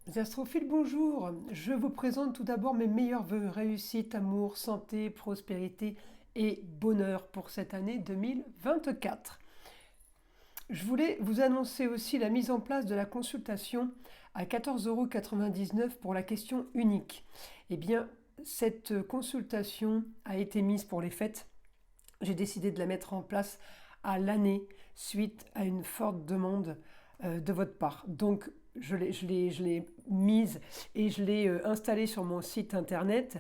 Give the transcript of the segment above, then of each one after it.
Les astrophiles, bonjour. Je vous présente tout d'abord mes meilleurs vœux, réussite, amour, santé, prospérité et bonheur pour cette année 2024. Je voulais vous annoncer aussi la mise en place de la consultation à 14,99 € pour la question unique. Eh bien, cette consultation a été mise pour les fêtes. J'ai décidé de la mettre en place à l'année suite à une forte demande de votre part. Donc, je l'ai mise et je l'ai installée sur mon site internet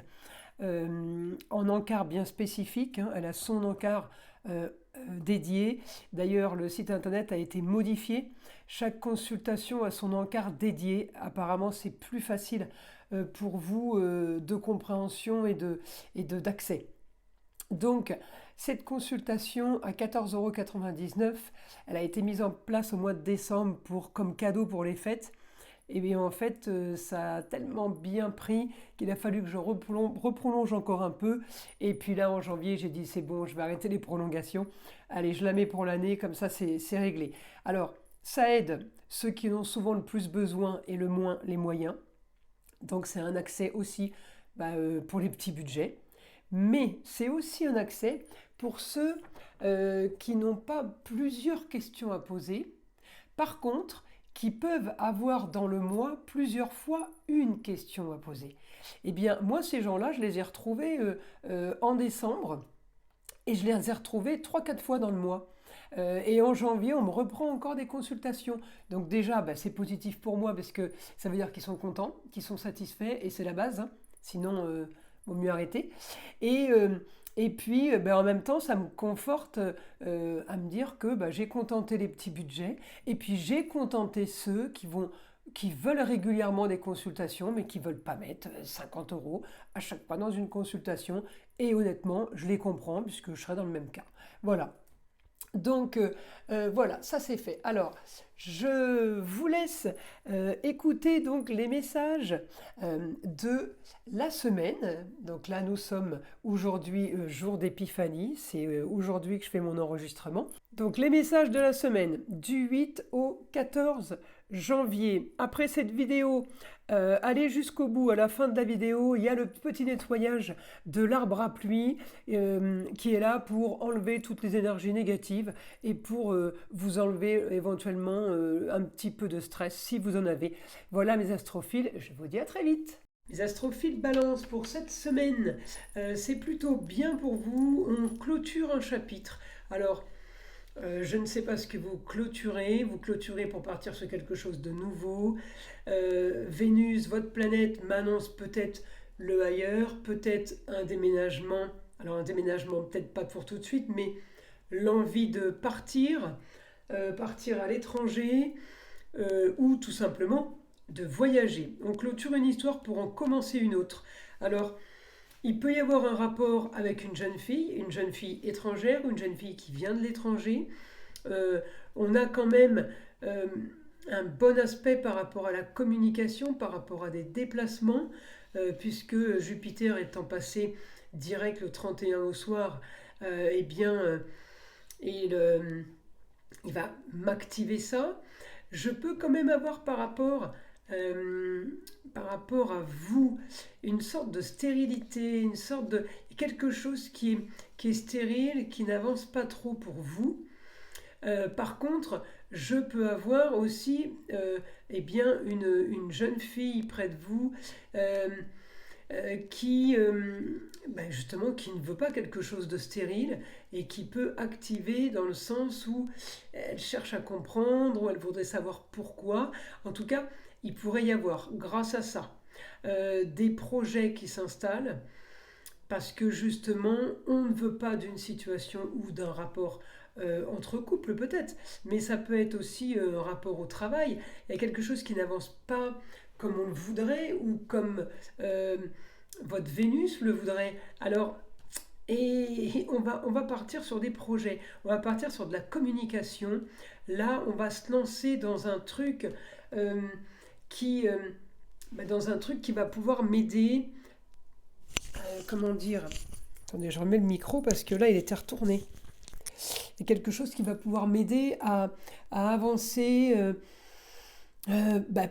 en encart bien spécifique. Elle a son encart dédié. D'ailleurs, le site internet a été modifié. Chaque consultation a son encart dédié. Apparemment, c'est plus facile pour vous de compréhension et d'accès. Donc, cette consultation à 14,99 €, elle a été mise en place au mois de décembre comme cadeau pour les fêtes. Et bien en fait, ça a tellement bien pris qu'il a fallu que je reprolonge encore un peu. Et puis là, en janvier, j'ai dit c'est bon, je vais arrêter les prolongations. Allez, je la mets pour l'année, comme ça c'est réglé. Alors, ça aide ceux qui en ont souvent le plus besoin et le moins les moyens. Donc c'est un accès aussi pour les petits budgets. Mais c'est aussi un accès pour ceux qui n'ont pas plusieurs questions à poser. Par contre, qui peuvent avoir dans le mois plusieurs fois une question à poser. Eh bien, moi, ces gens-là, je les ai retrouvés en décembre et je les ai retrouvés 3-4 fois dans le mois. Et en janvier, on me reprend encore des consultations. Donc déjà, c'est positif pour moi parce que ça veut dire qu'ils sont contents, qu'ils sont satisfaits et c'est la base. Hein. Sinon, vaut mieux arrêter. Et, euh, et puis, en même temps, ça me conforte à me dire que j'ai contenté les petits budgets et puis j'ai contenté ceux qui veulent régulièrement des consultations, mais qui ne veulent pas mettre 50 € à chaque fois dans une consultation. Et honnêtement, je les comprends puisque je serai dans le même cas. Voilà. Donc voilà, ça c'est fait. Alors, je vous laisse écouter donc les messages de la semaine. Donc là, nous sommes aujourd'hui jour d'épiphanie. C'est aujourd'hui que je fais mon enregistrement. Donc les messages de la semaine du 8 au 14 janvier. Après cette vidéo, allez jusqu'au bout. À la fin de la vidéo, il y a le petit nettoyage de l'arbre à pluie qui est là pour enlever toutes les énergies négatives et pour vous enlever éventuellement un petit peu de stress si vous en avez. Voilà mes astrophiles, je vous dis à très vite. Les astrophiles balance pour cette semaine, c'est plutôt bien pour vous. On clôture un chapitre. Alors, je ne sais pas ce que vous clôturez. Vous clôturez pour partir sur quelque chose de nouveau. Vénus, votre planète, m'annonce peut-être le ailleurs, peut-être un déménagement. Alors un déménagement peut-être pas pour tout de suite, mais l'envie de partir, partir à l'étranger, ou tout simplement de voyager. On clôture une histoire pour en commencer une autre. Alors, il peut y avoir un rapport avec une jeune fille étrangère, une jeune fille qui vient de l'étranger. On a quand même un bon aspect par rapport à la communication, par rapport à des déplacements, puisque Jupiter étant passé direct le 31 au soir, eh bien, il, il va m'activer ça. Je peux quand même avoir par rapport à vous une sorte de stérilité, une sorte de quelque chose qui est stérile, qui n'avance pas trop pour vous. Par contre, je peux avoir aussi une jeune fille près de vous qui justement qui ne veut pas quelque chose de stérile et qui peut activer dans le sens où elle cherche à comprendre ou elle voudrait savoir pourquoi. En tout cas, il pourrait y avoir, grâce à ça, des projets qui s'installent parce que justement, on ne veut pas d'une situation ou d'un rapport entre couples peut-être, mais ça peut être aussi un rapport au travail. Il y a quelque chose qui n'avance pas comme on le voudrait ou comme votre Vénus le voudrait. Alors, et on va partir sur des projets, on va partir sur de la communication. Là, on va se lancer dans un truc euh, qui, euh, dans un truc qui va pouvoir m'aider. Comment dire. Attendez, je remets le micro parce que là, il était retourné. Il y a quelque chose qui va pouvoir m'aider à avancer euh, bah,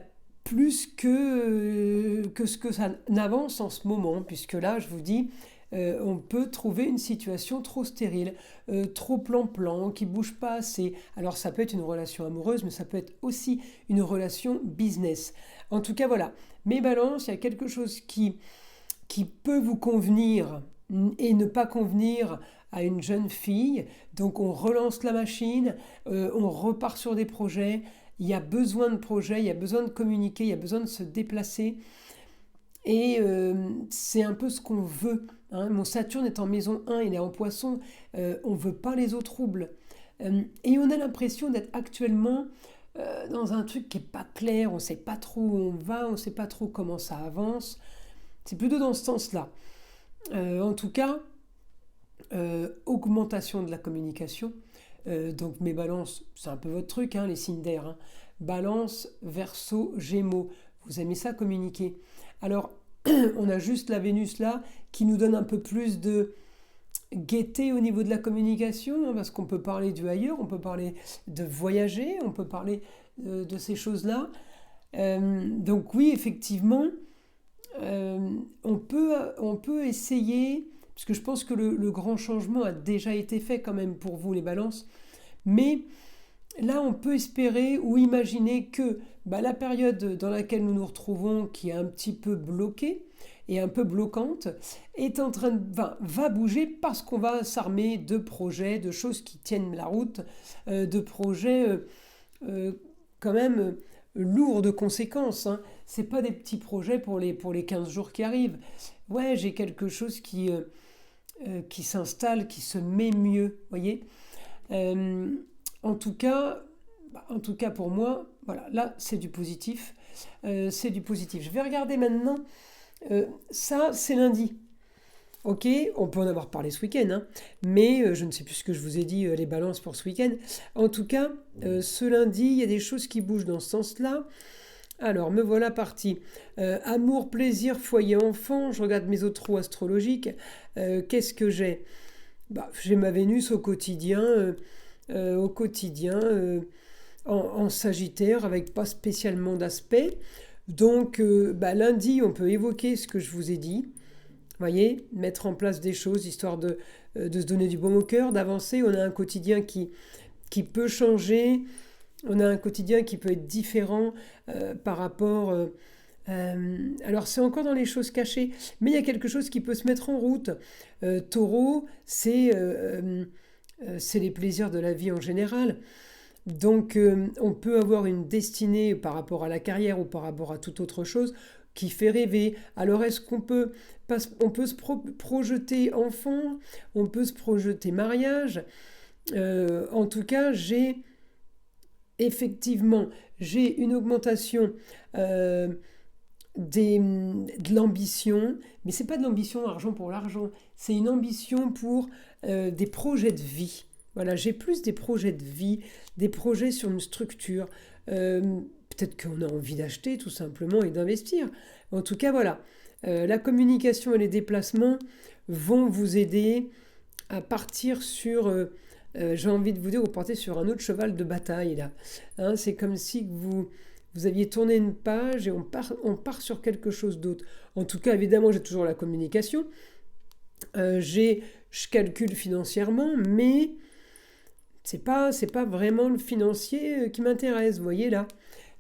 plus que ce que ça n'avance en ce moment, puisque là, je vous dis, on peut trouver une situation trop stérile, trop plan-plan, qui bouge pas assez. Alors ça peut être une relation amoureuse, mais ça peut être aussi une relation business. En tout cas, voilà. Mes balances, il y a quelque chose qui peut vous convenir et ne pas convenir à une jeune fille. Donc on relance la machine, on repart sur des projets. Il y a besoin de projets, il y a besoin de communiquer, il y a besoin de se déplacer. Et c'est un peu ce qu'on veut. Hein. Mon Saturne est en maison 1, il est en poisson. On ne veut pas les eaux troubles. Et on a l'impression d'être actuellement dans un truc qui n'est pas clair. On ne sait pas trop où on va, on ne sait pas trop comment ça avance. C'est plutôt dans ce sens-là. En tout cas, augmentation de la communication. Donc mes balances, c'est un peu votre truc, hein, les signes d'air. Hein. Balance, Verseau, Gémeaux. Vous aimez ça communiquer. Alors, on a juste la Vénus là qui nous donne un peu plus de gaieté au niveau de la communication, hein, parce qu'on peut parler du ailleurs, on peut parler de voyager, on peut parler de ces choses-là. Donc oui, effectivement, on peut essayer, parce que je pense que le grand changement a déjà été fait quand même pour vous les balances, mais là on peut espérer ou imaginer que la période dans laquelle nous nous retrouvons, qui est un petit peu bloquée et un peu bloquante, est en train va bouger parce qu'on va s'armer de projets, de choses qui tiennent la route, de projets quand même lourds de conséquences. Hein. C'est pas des petits projets pour les 15 jours qui arrivent. Ouais, j'ai quelque chose qui s'installe, qui se met mieux, voyez. En tout cas pour moi, voilà, là c'est du positif. C'est du positif. Je vais regarder maintenant. Ça, c'est lundi. Ok, on peut en avoir parlé ce week-end, hein, mais je ne sais plus ce que je vous ai dit, les balances pour ce week-end. En tout cas, ce lundi, il y a des choses qui bougent dans ce sens-là. Alors, me voilà parti. Amour, plaisir, foyer, enfant. Je regarde mes autres trous astrologiques. Qu'est-ce que j'ai ? J'ai ma Vénus au quotidien, en Sagittaire, avec pas spécialement d'aspect. Donc, lundi, on peut évoquer ce que je vous ai dit. Voyez, mettre en place des choses, histoire de se donner du baume au cœur, d'avancer. On a un quotidien qui peut changer. On a un quotidien qui peut être différent par rapport... alors, c'est encore dans les choses cachées, mais il y a quelque chose qui peut se mettre en route. Taureau, c'est les plaisirs de la vie en général. Donc, on peut avoir une destinée par rapport à la carrière ou par rapport à toute autre chose qui fait rêver. Alors, est-ce qu'on peut... On peut se projeter enfant, on peut se projeter mariage. En tout cas, j'ai une augmentation de l'ambition, mais c'est pas de l'ambition argent pour l'argent, c'est une ambition pour des projets de vie. Voilà, j'ai plus des projets de vie, des projets sur une structure. Peut-être qu'on a envie d'acheter tout simplement et d'investir. En tout cas, voilà. La communication et les déplacements vont vous aider à partir sur... j'ai envie de vous dire, vous partez sur un autre cheval de bataille, là. Hein, c'est comme si vous aviez tourné une page et on part sur quelque chose d'autre. En tout cas, évidemment, j'ai toujours la communication. Je calcule financièrement, mais c'est pas vraiment le financier qui m'intéresse, vous voyez là.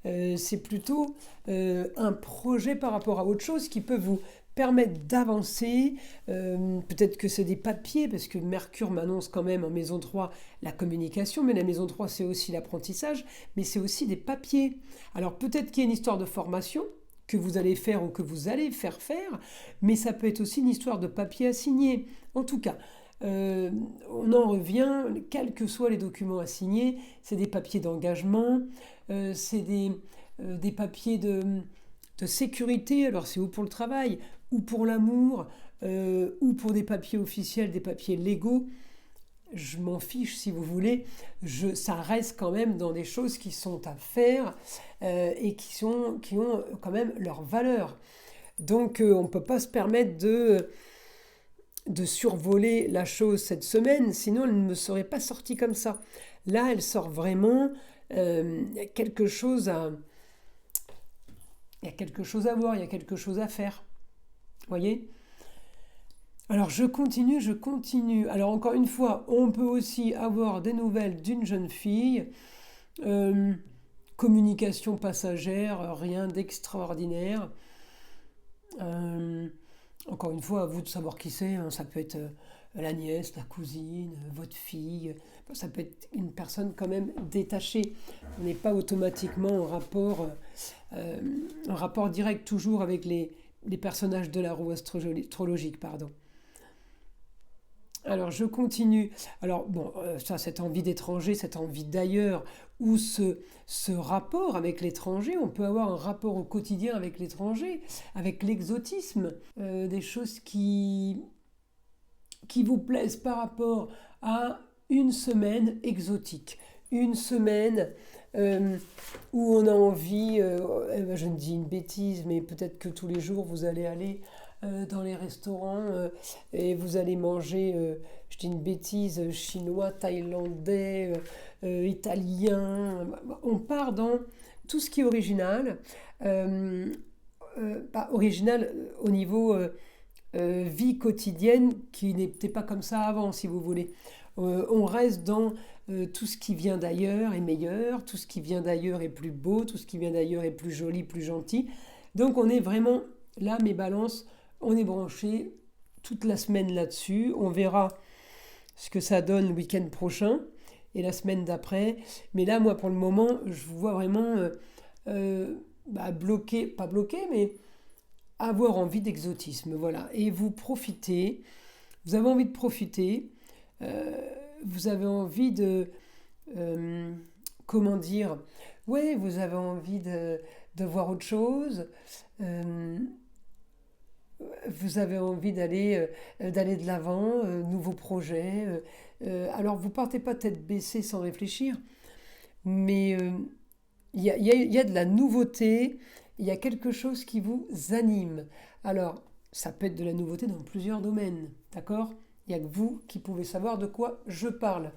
C'est plutôt un projet par rapport à autre chose qui peut vous permettre d'avancer. Peut-être que c'est des papiers, parce que Mercure m'annonce quand même en maison 3 la communication, mais la maison 3 c'est aussi l'apprentissage, mais c'est aussi des papiers. Alors peut-être qu'il y a une histoire de formation que vous allez faire ou que vous allez faire, mais ça peut être aussi une histoire de papier à signer. En tout cas, on en revient, quels que soient les documents à signer, c'est des papiers d'engagement, c'est des papiers de sécurité, alors c'est ou pour le travail, ou pour l'amour, ou pour des papiers officiels, des papiers légaux. Je m'en fiche si vous voulez, ça reste quand même dans des choses qui sont à faire et qui ont quand même leur valeur. Donc on ne peut pas se permettre de survoler la chose cette semaine, sinon elle ne me serait pas sortie comme ça. Là, elle sort vraiment quelque chose Il y a quelque chose à voir, il y a quelque chose à faire. Voyez ? Alors je continue. Alors encore une fois, on peut aussi avoir des nouvelles d'une jeune fille. Communication passagère, rien d'extraordinaire. Encore une fois, à vous de savoir qui c'est. Hein. Ça peut être la nièce, la cousine, votre fille. Ça peut être une personne quand même détachée. On n'est pas automatiquement en rapport direct toujours avec les personnages de la roue astrologique. Pardon. Alors je continue. Alors bon, ça, cette envie d'étranger, cette envie d'ailleurs, ou ce rapport avec l'étranger, on peut avoir un rapport au quotidien avec l'étranger, avec l'exotisme, des choses qui vous plaisent par rapport à une semaine exotique, une semaine où on a envie, je ne dis une bêtise, mais peut-être que tous les jours vous allez aller dans les restaurants et vous allez manger, je dis une bêtise, chinois, thaïlandais, italien. On part dans tout ce qui est original, pas original au niveau vie quotidienne qui n'était pas comme ça avant, si vous voulez. On reste dans tout ce qui vient d'ailleurs est meilleur, tout ce qui vient d'ailleurs est plus beau, tout ce qui vient d'ailleurs est plus joli, plus gentil. Donc on est vraiment là, mes balances, on est branché toute la semaine là-dessus. On verra ce que ça donne le week-end prochain et la semaine d'après. Mais là, moi, pour le moment, je vous vois vraiment bloqué, pas bloqué, mais avoir envie d'exotisme. Voilà. Et vous profitez, vous avez envie de profiter, vous avez envie de... comment dire ? Ouais, vous avez envie de voir autre chose. Vous avez envie d'aller de l'avant, nouveaux projets. Alors, vous partez pas tête baissée sans réfléchir, mais il y a de la nouveauté, il y a quelque chose qui vous anime. Alors, ça peut être de la nouveauté dans plusieurs domaines, d'accord ? Il n'y a que vous qui pouvez savoir de quoi je parle.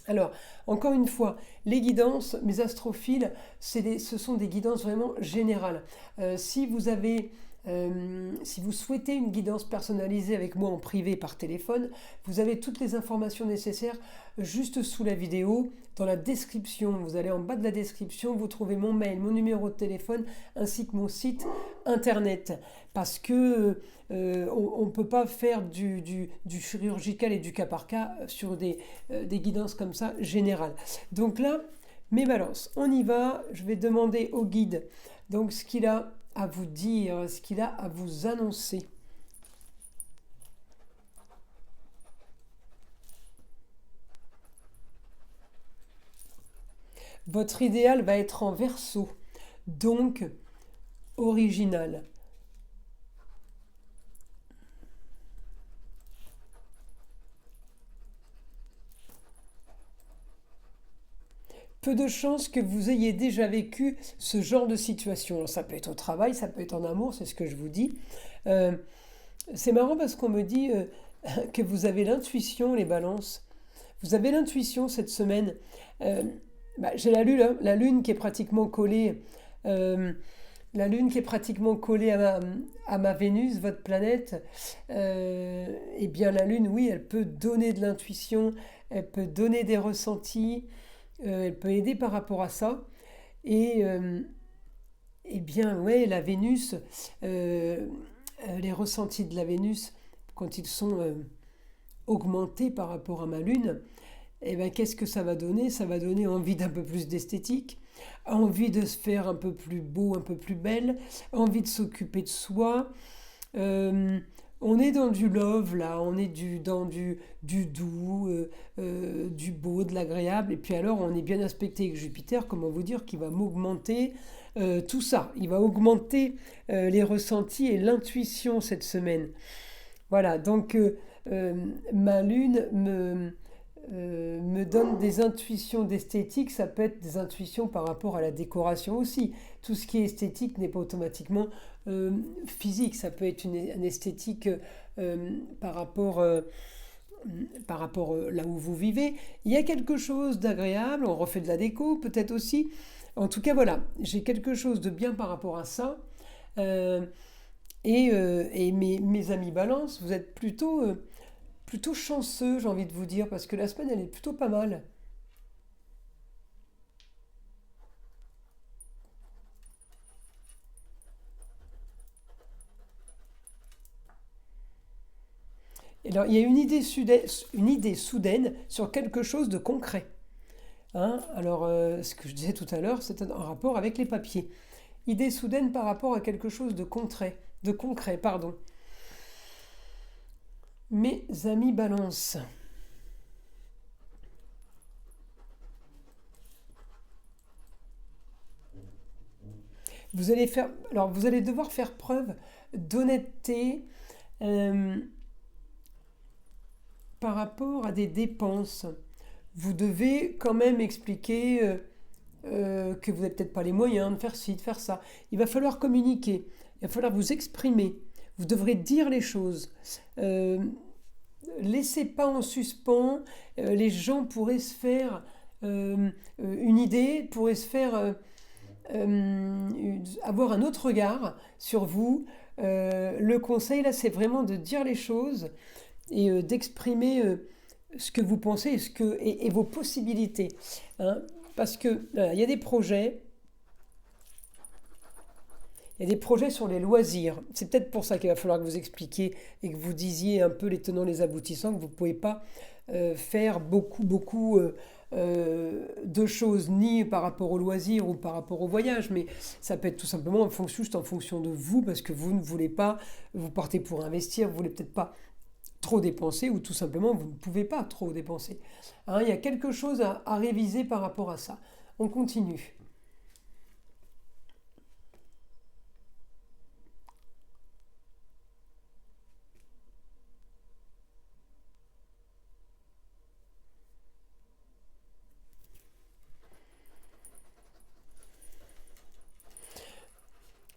Alors, encore une fois, les guidances, mes astrophiles, ce sont des guidances vraiment générales. Si vous souhaitez une guidance personnalisée avec moi en privé par téléphone, vous avez toutes les informations nécessaires juste sous la vidéo, dans la description. Vous allez en bas de la description, vous trouvez mon mail, mon numéro de téléphone, ainsi que mon site internet. Parce que on ne peut pas faire du chirurgical et du cas par cas sur des guidances comme ça générales. Donc là, mes balances, on y va. Je vais demander au guide donc ce qu'il a à vous dire, ce qu'il a à vous annoncer. Votre idéal va être en Verseau, donc original. Peu de chances que vous ayez déjà vécu ce genre de situation. Alors, ça peut être au travail, ça peut être en amour, c'est ce que je vous dis. C'est marrant parce qu'on me dit que vous avez l'intuition, les balances. Vous avez l'intuition cette semaine. J'ai la lune qui est pratiquement collée. La lune qui est pratiquement collée à ma Vénus, votre planète. Eh bien, la lune, oui, elle peut donner de l'intuition, elle peut donner des ressentis. Elle peut aider par rapport à ça. Et eh bien, ouais, la Vénus, les ressentis de la Vénus, quand ils sont augmentés par rapport à ma Lune, eh ben, qu'est-ce que ça va donner ? Ça va donner envie d'un peu plus d'esthétique, envie de se faire un peu plus beau, un peu plus belle, envie de s'occuper de soi. On est dans du love là, on est dans du doux, du beau, de l'agréable. Et puis alors on est bien aspecté avec Jupiter, comment vous dire, qui va m'augmenter tout ça. Il va augmenter les ressentis et l'intuition cette semaine. Voilà, donc ma lune me donne des intuitions d'esthétique. Ça peut être des intuitions par rapport à la décoration aussi. Tout ce qui est esthétique n'est pas automatiquement physique. Ça peut être une esthétique par rapport là où vous vivez. Il y a quelque chose d'agréable, on refait de la déco peut-être aussi. En tout cas, voilà, j'ai quelque chose de bien par rapport à ça. Euh, et mes amis balance, vous êtes plutôt chanceux, j'ai envie de vous dire, parce que la semaine, elle est plutôt pas mal. Et alors, il y a une idée soudaine sur quelque chose de concret. Hein. Alors, ce que je disais tout à l'heure, c'est un rapport avec les papiers. Idée soudaine par rapport à quelque chose de concret, pardon. Mes amis balance. Vous allez devoir faire preuve d'honnêteté euh, par rapport à des dépenses. Vous devez quand même expliquer que vous n'avez peut-être pas les moyens de faire ci, de faire ça. Il va falloir communiquer, il va falloir vous exprimer. Vous devrez dire les choses. Euh, Laissez pas en suspens. Les gens pourraient se faire une idée, pourraient se faire avoir un autre regard sur vous. Le conseil là, c'est vraiment de dire les choses et d'exprimer ce que vous pensez et vos possibilités. Hein. Parce que il y a des projets. Il y a des projets sur les loisirs. C'est peut-être pour ça qu'il va falloir que vous expliquiez et que vous disiez un peu les tenants, les aboutissants, que vous ne pouvez pas faire beaucoup de choses, ni par rapport au loisir ou par rapport au voyage, mais ça peut être tout simplement juste en fonction de vous, parce que vous ne voulez pas, vous partez pour investir, vous ne voulez peut-être pas trop dépenser, ou tout simplement vous ne pouvez pas trop dépenser. Hein, il y a quelque chose à réviser par rapport à ça. On continue.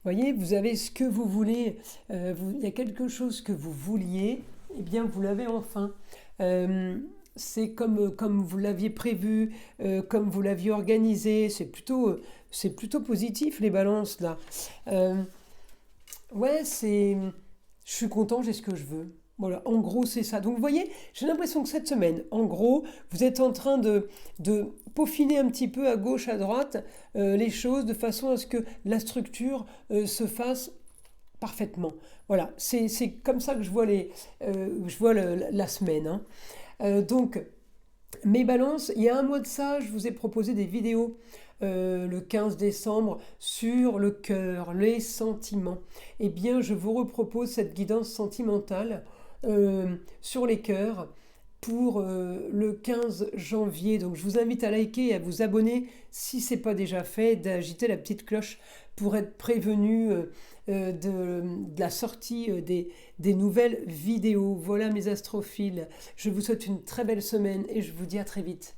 Voyez, vous avez ce que vous voulez, il y a quelque chose que vous vouliez, eh bien vous l'avez enfin. Euh, c'est comme vous l'aviez prévu, comme vous l'aviez organisé, c'est plutôt positif les balances là. Euh, Ouais, je suis content, j'ai ce que je veux. Voilà, en gros, c'est ça. Donc, vous voyez, j'ai l'impression que cette semaine, en gros, vous êtes en train de peaufiner un petit peu à gauche, à droite, les choses de façon à ce que la structure se fasse parfaitement. Voilà, c'est comme ça que je vois la semaine. Hein. Donc, mes balances, il y a un mois de ça, je vous ai proposé des vidéos le 15 décembre sur le cœur, les sentiments. Eh bien, je vous repropose cette guidance sentimentale sur les cœurs pour le 15 janvier. Donc, je vous invite à liker et à vous abonner si ce n'est pas déjà fait, d'agiter la petite cloche pour être prévenu de la sortie des nouvelles vidéos. Voilà mes astrophiles. Je vous souhaite une très belle semaine et je vous dis à très vite.